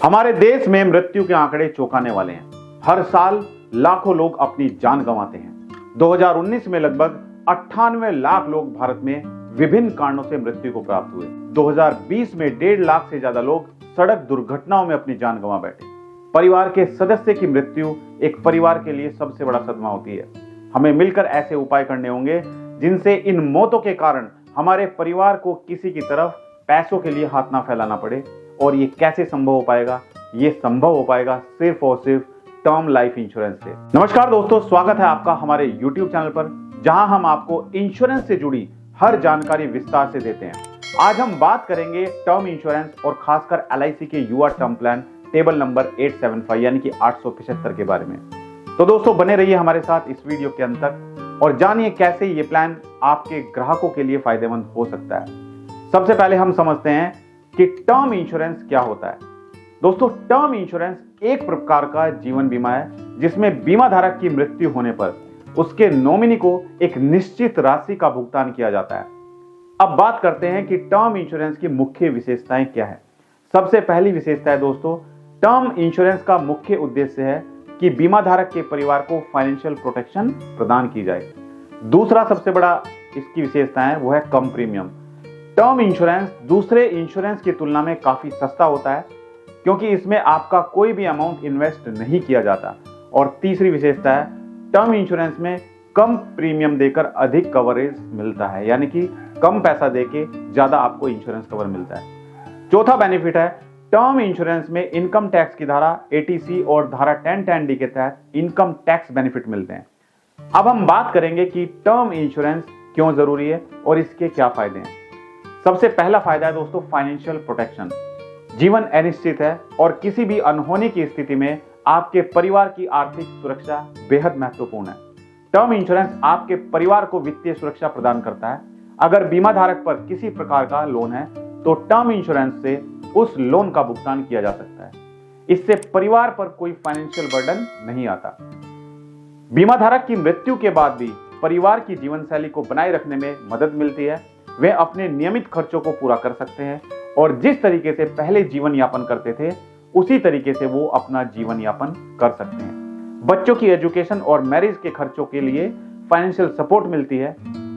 हमारे देश में मृत्यु के आंकड़े चौंकाने वाले हैं। हर साल लाखों लोग अपनी जान गंवाते हैं। 2019 में लगभग 98 लाख लोग भारत में विभिन्न कारणों से मृत्यु को प्राप्त हुए। 2020 में 1.5 लाख से ज्यादा लोग सड़क दुर्घटनाओं में अपनी जान गंवा बैठे। परिवार के सदस्य की मृत्यु एक परिवार के लिए सबसे बड़ा सदमा होती है। हमें मिलकर ऐसे उपाय करने होंगे जिनसे इन मौतों के कारण हमारे परिवार को किसी की तरफ पैसों के लिए हाथ ना फैलाना पड़े। और ये कैसे संभव हो पाएगा? ये संभव हो पाएगा सिर्फ और सिर्फ टर्म लाइफ इंश्योरेंस से। नमस्कार दोस्तों, स्वागत है आपका हमारे YouTube चैनल पर, जहां हम आपको इंश्योरेंस से जुड़ी हर जानकारी विस्तार से देते हैं। आज हम बात करेंगे टर्म इंश्योरेंस और खासकर LIC के युवा टर्म प्लान टेबल नंबर 875 यानी कि 875 के बारे में। तो दोस्तों बने रहिए हमारे साथ इस वीडियो के अंत तक और जानिए कैसे ये प्लान आपके ग्राहकों के लिए फायदेमंद हो सकता है। सबसे पहले हम समझते हैं कि टर्म इंश्योरेंस क्या होता है। दोस्तों, टर्म इंश्योरेंस एक प्रकार का जीवन बीमा है जिसमें बीमा धारक की मृत्यु होने पर उसके नॉमिनी को एक निश्चित राशि का भुगतान किया जाता है। अब बात करते हैं कि टर्म इंश्योरेंस की मुख्य विशेषताएं क्या है। सबसे पहली विशेषता है दोस्तों, टर्म इंश्योरेंस का मुख्य उद्देश्य है कि बीमा धारक के परिवार को फाइनेंशियल प्रोटेक्शन प्रदान की जाए। दूसरा सबसे बड़ा इसकी विशेषता है वो है कम प्रीमियम। टर्म इंश्योरेंस दूसरे इंश्योरेंस की तुलना में काफी सस्ता होता है क्योंकि इसमें आपका कोई भी अमाउंट इन्वेस्ट नहीं किया जाता। और तीसरी विशेषता है, टर्म इंश्योरेंस में कम प्रीमियम देकर अधिक कवरेज मिलता है, यानी कि कम पैसा देके ज्यादा आपको इंश्योरेंस कवर मिलता है। चौथा बेनिफिट है, टर्म इंश्योरेंस में इनकम टैक्स की धारा 80C और धारा 1010D के तहत इनकम टैक्स बेनिफिट मिलते हैं। अब हम बात करेंगे कि टर्म इंश्योरेंस क्यों जरूरी है और इसके क्या फायदे हैं। सबसे पहला फायदा है दोस्तों फाइनेंशियल प्रोटेक्शन। जीवन अनिश्चित है और किसी भी अनहोनी की स्थिति में आपके परिवार की आर्थिक सुरक्षा बेहद महत्वपूर्ण है। टर्म इंश्योरेंस आपके परिवार को वित्तीय सुरक्षा प्रदान करता है। अगर बीमा धारक पर किसी प्रकार का लोन है तो टर्म इंश्योरेंस से उस लोन का भुगतान किया जा सकता है। इससे परिवार पर कोई फाइनेंशियल बर्डन नहीं आता। बीमा धारक की मृत्यु के बाद भी परिवार की जीवन शैली को बनाए रखने में मदद मिलती है। वे अपने नियमित खर्चों को पूरा कर सकते हैं और जिस तरीके से पहले जीवन यापन करते थे उसी तरीके से वो अपना जीवन यापन कर सकते हैं। बच्चों की एजुकेशन और मैरिज के खर्चों के लिए फाइनेंशियल सपोर्ट मिलती है।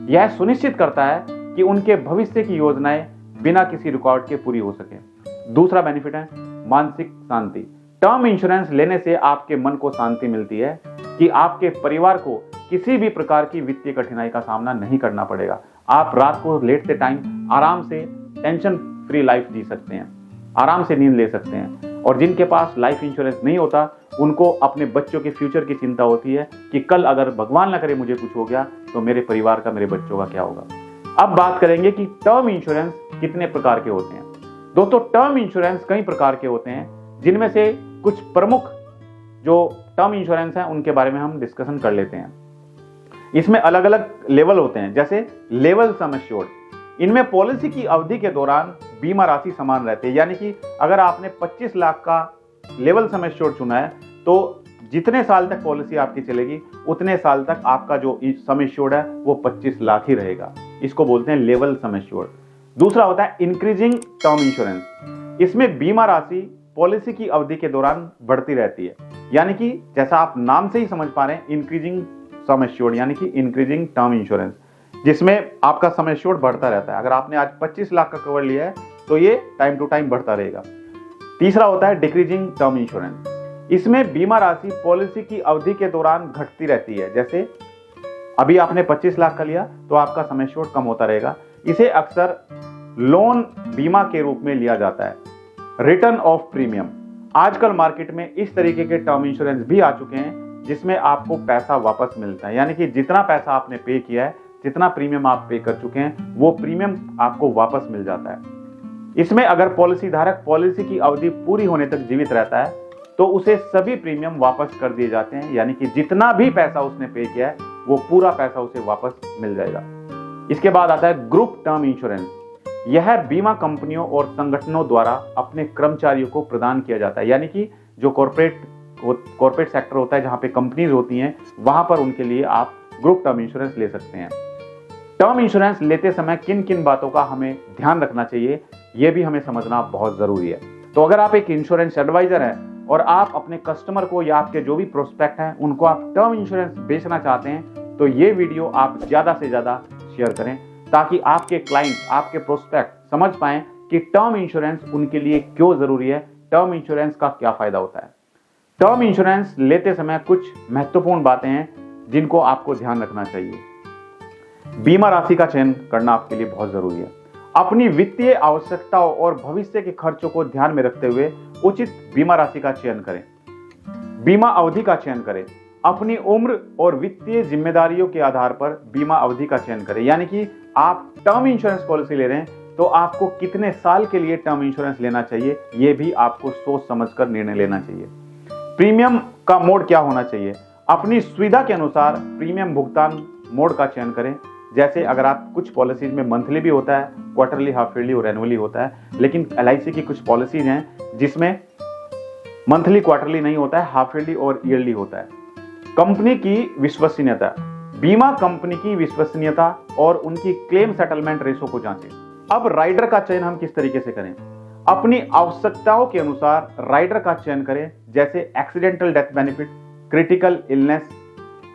यह सुनिश्चित करता है कि उनके भविष्य की योजनाएं बिना किसी रिकॉर्ड के पूरी हो सके। दूसरा बेनिफिट है मानसिक शांति। टर्म इंश्योरेंस लेने से आपके मन को शांति मिलती है कि आपके परिवार को किसी भी प्रकार की वित्तीय कठिनाई का सामना नहीं करना पड़ेगा। आप रात को लेटते टाइम आराम से टेंशन फ्री लाइफ जी सकते हैं, आराम से नींद ले सकते हैं। और जिनके पास लाइफ इंश्योरेंस नहीं होता उनको अपने बच्चों के फ्यूचर की चिंता होती है कि कल अगर भगवान न करे मुझे कुछ हो गया तो मेरे परिवार का, मेरे बच्चों का क्या होगा। अब बात करेंगे कि टर्म इंश्योरेंस कितने प्रकार के होते हैं। दोस्तों, टर्म इंश्योरेंस कई प्रकार के होते हैं जिनमें से कुछ प्रमुख जो टर्म इंश्योरेंस हैं उनके बारे में हम डिस्कशन कर लेते हैं। इसमें अलग अलग लेवल होते हैं, जैसे लेवल सम एश्योर्ड। इनमें पॉलिसी की अवधि के दौरान बीमा राशि समान रहती है, यानी कि अगर आपने 25 लाख का लेवल सम एश्योर्ड चुना है तो जितने साल तक पॉलिसी आपकी चलेगी उतने साल तक आपका जो सम एश्योर्ड है वो 25 लाख ही रहेगा। इसको बोलते हैं लेवल सम एश्योर्ड। दूसरा होता है इंक्रीजिंग टर्म इंश्योरेंस। इसमें बीमा राशि पॉलिसी की अवधि के दौरान बढ़ती रहती है, यानी कि जैसा आप नाम से ही समझ पा रहे हैं इंक्रीजिंग सम एश्योर्ड यानी कि इंक्रीजिंग टर्म इंश्योरेंस, जिसमें आपका सम एश्योर्ड बढ़ता रहता है। अगर आपने आज 25 लाख का कवर लिया है तो ये टाइम टू टाइम बढ़ता रहेगा। तीसरा होता है डिक्रीजिंग टर्म इंश्योरेंस। इसमें बीमा राशि पॉलिसी की अवधि के दौरान घटती रहती है। जैसे अभी आपने 25 लाख का लिया तो आपका सम एश्योर्ड कम होता रहेगा। इसे अक्सर लोन बीमा के रूप में लिया जाता है। Return of premium. आजकल मार्केट में इस तरीके के टर्म इंश्योरेंस भी आ चुके हैं जिसमें आपको पैसा वापस मिलता है, यानी कि जितना पैसा आपने पे किया है, जितना प्रीमियम आप पे कर चुके हैं वो प्रीमियम आपको वापस मिल जाता है। इसमें अगर पॉलिसी धारक पॉलिसी की अवधि पूरी होने तक जीवित रहता है तो उसे सभी प्रीमियम वापस कर दिए जाते हैं, यानी कि जितना भी पैसा उसने पे किया है वो पूरा पैसा उसे वापस मिल जाएगा। इसके बाद आता है ग्रुप टर्म इंश्योरेंस। यह बीमा कंपनियों और संगठनों द्वारा अपने कर्मचारियों को प्रदान किया जाता है, यानी कि जो कॉर्पोरेट सेक्टर होता है, जहां पे कंपनीज होती हैं, वहां पर उनके लिए आप ग्रुप टर्म इंश्योरेंस ले सकते हैं। टर्म इंश्योरेंस लेते समय किन किन बातों का हमें ध्यान रखना चाहिए, यह भी हमें समझना बहुत जरूरी है। तो अगर आप एक इंश्योरेंस एडवाइजर हैं और आप अपने कस्टमर को या आपके जो भी प्रोस्पेक्ट हैं उनको आप टर्म इंश्योरेंस बेचना चाहते हैं तो ये वीडियो आप ज़्यादा से ज़्यादा शेयर करें, ताकि आपके क्लाइंट, आपके प्रोस्पेक्ट समझ पाएं कि टर्म इंश्योरेंस उनके लिए क्यों ज़रूरी है, टर्म इंश्योरेंस का क्या फ़ायदा होता है। टर्म इंश्योरेंस लेते समय कुछ महत्वपूर्ण बातें हैं जिनको आपको ध्यान रखना चाहिए। बीमा राशि का चयन करना आपके लिए बहुत ज़रूरी है। अपनी वित्तीय आवश्यकताओं और भविष्य के खर्चों को ध्यान में रखते हुए उचित बीमा राशि का चयन करें। बीमा अवधि का चयन करें। अपनी उम्र और वित्तीय जिम्मेदारियों के आधार पर बीमा अवधि का चयन करें, यानी कि आप टर्म इंश्योरेंस पॉलिसी ले रहे हैं तो आपको कितने साल के लिए टर्म इंश्योरेंस लेना चाहिए, यह भी आपको सोच समझकर निर्णय लेना चाहिए। प्रीमियम का मोड क्या होना चाहिए। अपनी सुविधा के अनुसार प्रीमियम भुगतान मोड का चयन करें। जैसे अगर आप कुछ पॉलिसीज में मंथली भी होता है, क्वार्टरली, हाफ ईयरली और एनुअली होता है, लेकिन LIC की कुछ पॉलिसीज हैं जिसमें मंथली, क्वार्टरली नहीं होता है, हाफ ईयरली और ईयरली होता है। कंपनी की विश्वसनीयता। बीमा कंपनी की विश्वसनीयता और उनकी क्लेम सेटलमेंट रेशो को जांचें। अब राइडर का चयन हम किस तरीके से करें। अपनी आवश्यकताओं के अनुसार राइडर का चयन करें, जैसे accidental death benefit, critical illness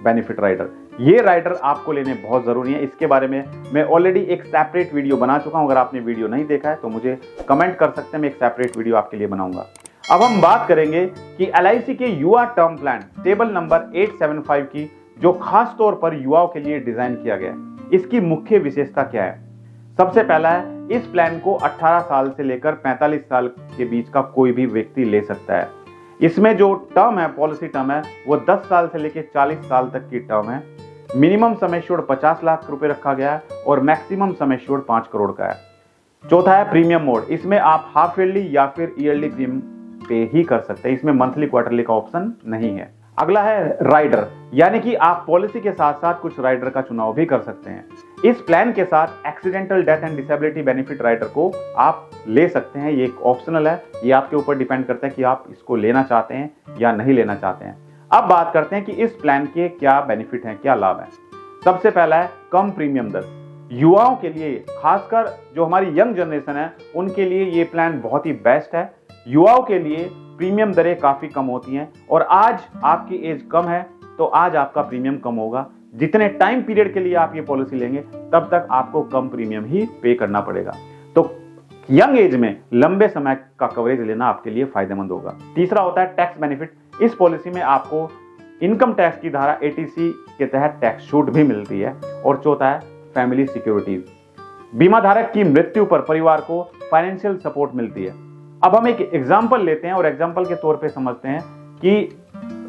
benefit rider. ये राइडर आपको लेने बहुत जरूरी है। इसके बारे में मैं ऑलरेडी एक सेपरेट वीडियो बना चुका हूं। अगर आपने वीडियो नहीं देखा है तो मुझे कमेंट कर सकते हैं, मैं एक सेपरेट वीडियो आपके लिए बनाऊंगा। अब हम बात करेंगे कि LIC के युवा टर्म प्लान टेबल नंबर 875 की, जो खास तौर पर युवाओं के लिए डिजाइन किया गया है, इसकी मुख्य विशेषता क्या है। सबसे पहला है, इस प्लान को 18 साल से लेकर 45 साल के बीच का कोई भी व्यक्ति ले सकता है। इसमें जो टर्म है, पॉलिसी टर्म है, वो 10 साल से लेकर 40 साल तक की टर्म है। मिनिमम सम एश्योर्ड 50 लाख रुपए रखा गया है और मैक्सिमम सम एश्योर्ड 5 करोड़ का है। चौथा है प्रीमियम मोड। इसमें आप हाफ ईयरली या फिर ईयरली प्रीमियम पे ही कर सकते हैं, इसमें मंथली, क्वार्टरली का ऑप्शन नहीं है। अगला है राइडर, यानी कि आप पॉलिसी के साथ साथ कुछ राइडर का चुनाव भी कर सकते हैं। इस प्लान के साथ accidental death and disability benefit rider को आप ले सकते हैं। ये एक ऑप्शनल है, ये आपके ऊपर डिपेंड करता है कि आप इसको लेना चाहते हैं या नहीं लेना चाहते हैं। अब बात करते हैं कि इस प्लान के क्या बेनिफिट हैं, क्या लाभ है। सबसे पहला है कम प्रीमियम दर। युवाओं के लिए, खासकर जो हमारी यंग जनरेशन है, उनके लिए ये प्लान बहुत ही बेस्ट है। युवाओं के लिए प्रीमियम दरें काफी कम होती हैं और आज आपकी एज कम है तो आज आपका प्रीमियम कम होगा। जितने टाइम पीरियड के लिए आप ये पॉलिसी लेंगे तब तक आपको कम प्रीमियम ही पे करना पड़ेगा। तो यंग एज में लंबे समय का कवरेज लेना आपके लिए फायदेमंद होगा। तीसरा होता है टैक्स बेनिफिट। इस पॉलिसी में आपको इनकम टैक्स की धारा 80C के तहत टैक्स छूट भी मिलती है। और चौथा है फैमिली सिक्योरिटीज। बीमा धारक की मृत्यु पर परिवार को फाइनेंशियल सपोर्ट मिलती है। अब हम एक एग्जाम्पल लेते हैं और एग्जाम्पल के तौर पे समझते हैं कि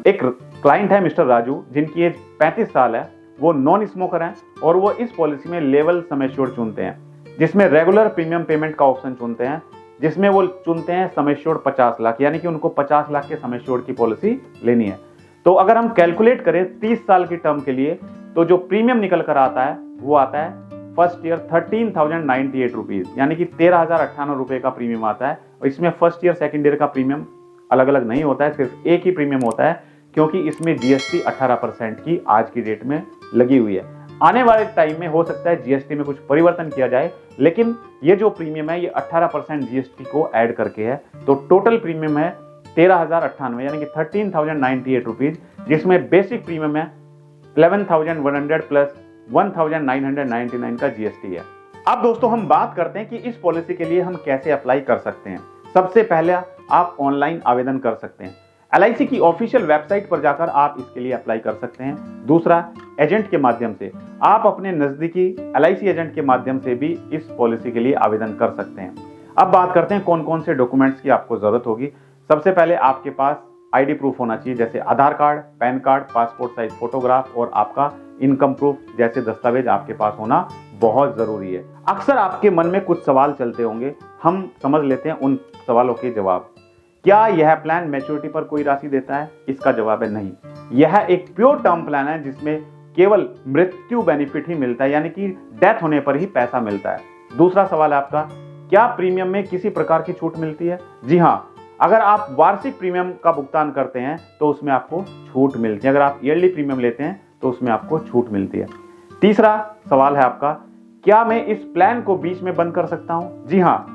एक क्लाइंट है मिस्टर राजू, जिनकी एज 35 साल है, वो नॉन स्मोकर हैं और वो इस पॉलिसी में लेवल सम एश्योर्ड चुनते हैं, जिसमें रेगुलर प्रीमियम पेमेंट का ऑप्शन चुनते हैं, जिसमें वो चुनते हैं सम एश्योर्ड 50 लाख, यानी कि उनको 50 लाख के सम एश्योर्ड की पॉलिसी लेनी है। तो अगर हम कैलकुलेट करें 30 साल की टर्म के लिए, तो जो प्रीमियम निकल कर आता है वो आता है फर्स्ट ईयर 13,098 रुपीज, यानी कि 13,098 रुपए का प्रीमियम आता है। और इसमें फर्स्ट ईयर, सेकंड ईयर का प्रीमियम अलग अलग नहीं होता है, सिर्फ एक ही प्रीमियम होता है, क्योंकि इसमें GST 18% की आज की डेट में लगी हुई है। आने वाले टाइम में हो सकता है GST में कुछ परिवर्तन किया जाए, लेकिन ये जो प्रीमियम है ये 18% GST को ऐड करके है। तो टोटल प्रीमियम है 13,098, यानी कि 13,098 रुपीज, जिसमें बेसिक प्रीमियम है 11,100 प्लस 1,999 का GST है। अब दोस्तों हम बात करते हैं कि इस पॉलिसी के लिए हम कैसे अप्लाई कर सकते हैं। सबसे पहले आप ऑनलाइन आवेदन कर सकते हैं। LIC की ऑफिशियल वेबसाइट पर जाकर आप इसके लिए अप्लाई कर सकते हैं। दूसरा, एजेंट के माध्यम से आप अपने नजदीकी LIC एजेंट के माध्यम से भी इस पॉलिसी के लिए आवेदन कर सकते हैं। अब बात करते हैं कौन कौन से डॉक्यूमेंट्स की आपको जरूरत होगी। सबसे पहले आपके पास ID प्रूफ होना चाहिए, जैसे Aadhaar card, PAN card, passport size photograph और आपका इनकम प्रूफ जैसे दस्तावेज आपके पास होना बहुत जरूरी है। अक्सर आपके मन में कुछ सवाल चलते होंगे, हम समझ लेते हैं उन सवालों के जवाब। क्या यह प्लान मैच्योरिटी पर कोई राशि देता है? इसका जवाब है नहीं। यह एक प्योर टर्म प्लान है जिसमें केवल मृत्यु बेनिफिट ही मिलता है, यानी कि डेथ होने पर ही पैसा मिलता है। दूसरा सवाल है आपका, क्या प्रीमियम में किसी प्रकार की छूट मिलती है? जी हाँ, अगर आप वार्षिक प्रीमियम का भुगतान करते हैं तो उसमें आपको छूट मिलती है। अगर आप ईयरली प्रीमियम लेते हैं तो उसमें आपको छूट मिलती है। तीसरा सवाल है आपका, क्या मैं इस प्लान को बीच में बंद कर सकता हूं? जी हाँ,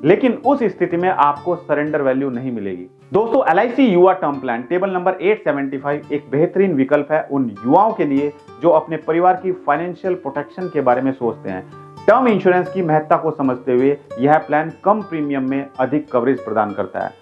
लेकिन उस स्थिति में आपको सरेंडर वैल्यू नहीं मिलेगी। दोस्तों, LIC युवा टर्म प्लान टेबल नंबर 875 एक बेहतरीन विकल्प है उन युवाओं के लिए जो अपने परिवार की फाइनेंशियल प्रोटेक्शन के बारे में सोचते हैं। टर्म इंश्योरेंस की महत्ता को समझते हुए यह प्लान कम प्रीमियम में अधिक कवरेज प्रदान करता है।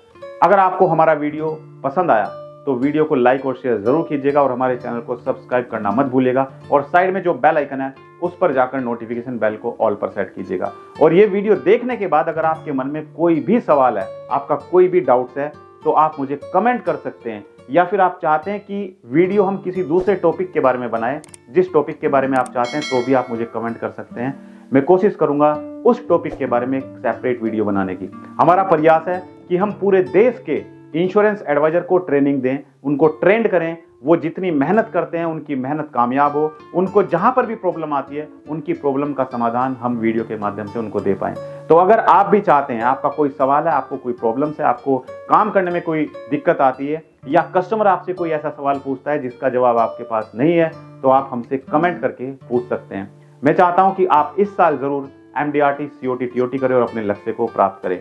अगर आपको हमारा वीडियो पसंद आया तो वीडियो को लाइक और शेयर जरूर कीजिएगा और हमारे चैनल को सब्सक्राइब करना मत भूलिएगा और साइड में जो बेल आइकन है उस पर जाकर नोटिफिकेशन बेल को ऑल पर सेट कीजिएगा। और ये वीडियो देखने के बाद अगर आपके मन में कोई भी सवाल है, आपका कोई भी डाउट्स है, तो आप मुझे कमेंट कर सकते हैं, या फिर आप चाहते हैं कि वीडियो हम किसी दूसरे टॉपिक के बारे में बनाएं, जिस टॉपिक के बारे में आप चाहते हैं तो भी आप मुझे कमेंट कर सकते हैं। मैं कोशिश करूंगा उस टॉपिक के बारे में एक सेपरेट वीडियो बनाने की। हमारा प्रयास है कि हम पूरे देश के इंश्योरेंस एडवाइजर को ट्रेनिंग दें, उनको ट्रेंड करें, वो जितनी मेहनत करते हैं उनकी मेहनत कामयाब हो, उनको जहां पर भी प्रॉब्लम आती है उनकी प्रॉब्लम का समाधान हम वीडियो के माध्यम से उनको दे पाएं। तो अगर आप भी चाहते हैं, आपका कोई सवाल है, आपको कोई प्रॉब्लम है, आपको काम करने में कोई दिक्कत आती है, या कस्टमर आपसे कोई ऐसा सवाल पूछता है जिसका जवाब आपके पास नहीं है, तो आप हमसे कमेंट करके पूछ सकते हैं। मैं चाहता हूं कि आप इस साल जरूर MDRT, COT, TOT करें और अपने लक्ष्य को प्राप्त करें।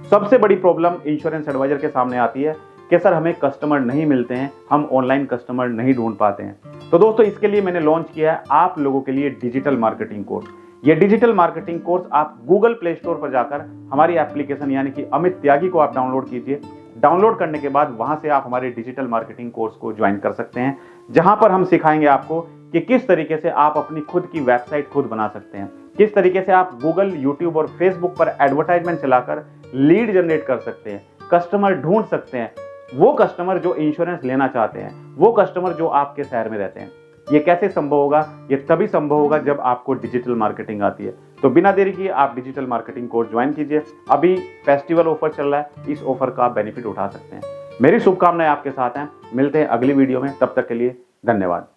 सबसे बड़ी प्रॉब्लम इंश्योरेंस एडवाइजर के सामने आती है कि सर हमें कस्टमर नहीं मिलते हैं, हम ऑनलाइन कस्टमर नहीं ढूंढ पाते हैं। तो दोस्तों, इसके लिए मैंने लॉन्च किया है आप लोगों के लिए डिजिटल मार्केटिंग कोर्स। ये डिजिटल मार्केटिंग कोर्स आप गूगल प्ले स्टोर पर जाकर हमारी एप्लीकेशन यानी कि अमित त्यागी को आप डाउनलोड कीजिए। डाउनलोड करने के बाद वहां से आप हमारे डिजिटल मार्केटिंग कोर्स को ज्वाइन कर सकते हैं, जहां पर हम सिखाएंगे आपको कि किस तरीके से आप अपनी खुद की वेबसाइट खुद बना सकते हैं, किस तरीके से आप गूगल, यूट्यूब और फेसबुक पर एडवर्टाइजमेंट चलाकर लीड जनरेट कर सकते हैं, कस्टमर ढूंढ सकते हैं, वो कस्टमर जो इंश्योरेंस लेना चाहते हैं, वो कस्टमर जो आपके शहर में रहते हैं। ये कैसे संभव होगा? ये तभी संभव होगा जब आपको डिजिटल मार्केटिंग आती है। तो बिना देरी किए आप डिजिटल मार्केटिंग कोर्स ज्वाइन कीजिए। अभी फेस्टिवल ऑफर चल रहा है, इस ऑफर का आप बेनिफिट उठा सकते हैं। मेरी शुभकामनाएं आपके साथ हैं। मिलते हैं अगली वीडियो में, तब तक के लिए धन्यवाद।